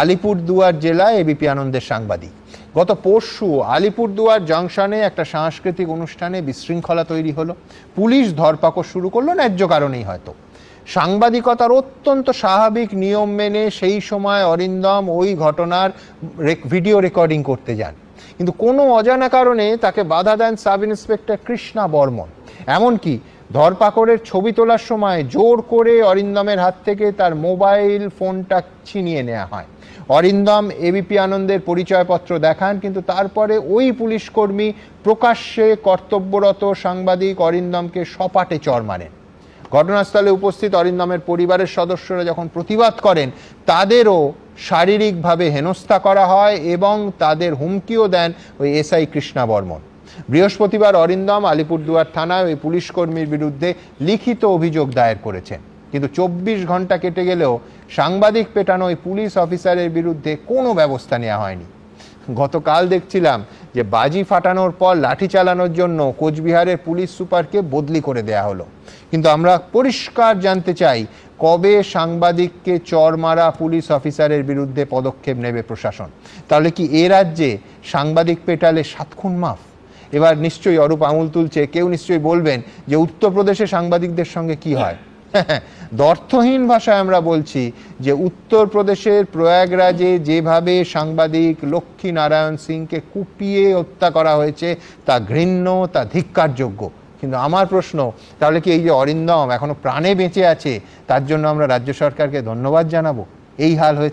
আলিপুরদুয়ার জেলায় এবিপি আনন্দের সাংবাদিক। গত পরশু আলিপুরদুয়ার জংশনে একটা সাংস্কৃতিক অনুষ্ঠানে বিশৃঙ্খলা তৈরি হলো। পুলিশ ধরপাকড় শুরু করলো ন্যায্য কারণেই হয়তো। সাংবাদিকতার অত্যন্ত স্বাভাবিক নিয়ম মেনে সেই সময় অরিন্দম ওই ঘটনার ভিডিও রেকর্ডিং করতে যান, কিন্তু কোনো অজানা কারণে তাকে বাধা দেন সাব ইন্সপেক্টর কৃষ্ণা বর্মন। এমনকি ধরপাকড়ের ছবি তোলার সময় জোর করে অরিন্দমের হাত থেকে তার মোবাইল ফোনটা ছিনিয়ে নেওয়া হয়। অরিন্দম এবিপি আনন্দের পরিচয়পত্র দেখান, কিন্তু তারপরে ওই পুলিশ কর্মী প্রকাশ্যে কর্তব্যরত সাংবাদিক অরিন্দমকে সপাটে চড় মারেন। ঘটনাস্থলে উপস্থিত অরিন্দমের পরিবারের সদস্যরা যখন প্রতিবাদ করেন, তাদেরও শারীরিকভাবে হেনস্থা করা হয় এবং তাদের হুমকিও দেন ওই এসআই কৃষ্ণা বর্মন। বৃহস্পতিবার অরিন্দম আলিপুরদুয়ার থানায় ওই পুলিশ কর্মীর বিরুদ্ধে লিখিত অভিযোগ দায়ের করেছেন, কিন্তু 24 ঘন্টা কেটে গেলেও সাংবাদিক পেটানো ওই পুলিশ অফিসারের বিরুদ্ধে কোনো ব্যবস্থা নেওয়া হয়নি। গতকাল দেখছিলাম যে বাজি ফাটানোর পর লাঠি চালানোর জন্য কোচবিহারের পুলিশ সুপারকে বদলি করে দেয়া হলো। কিন্তু আমরা পরিষ্কার জানতে চাই, কবে সাংবাদিককে চড় মারা পুলিশ অফিসারের বিরুদ্ধে পদক্ষেপ নেবে প্রশাসন? তাহলে কি এ রাজ্যে সাংবাদিক পেটালে 7 খুন মাফ? এবার নিশ্চয়ই অরূপ আঙুল তুলছে, কেউ নিশ্চয়ই বলবেন যে উত্তরপ্রদেশে সাংবাদিকদের সঙ্গে কি হয়। অর্থহীন ভাষায় আমরা বলছি যে উত্তরপ্রদেশের প্রয়াগরাজে যেভাবে সাংবাদিক লক্ষ্মী নারায়ণ সিংকে কুপিয়ে হত্যা করা হয়েছে তা ঘৃণ্য, তা ধিক্কারযোগ্য। কিন্তু আমার প্রশ্ন, তাহলে কি এই যে অরিন্দম এখনো প্রাণে বেঁচে আছে তার জন্য আমরা রাজ্য সরকারকে ধন্যবাদ জানাবো? এই হাল হয়েছে।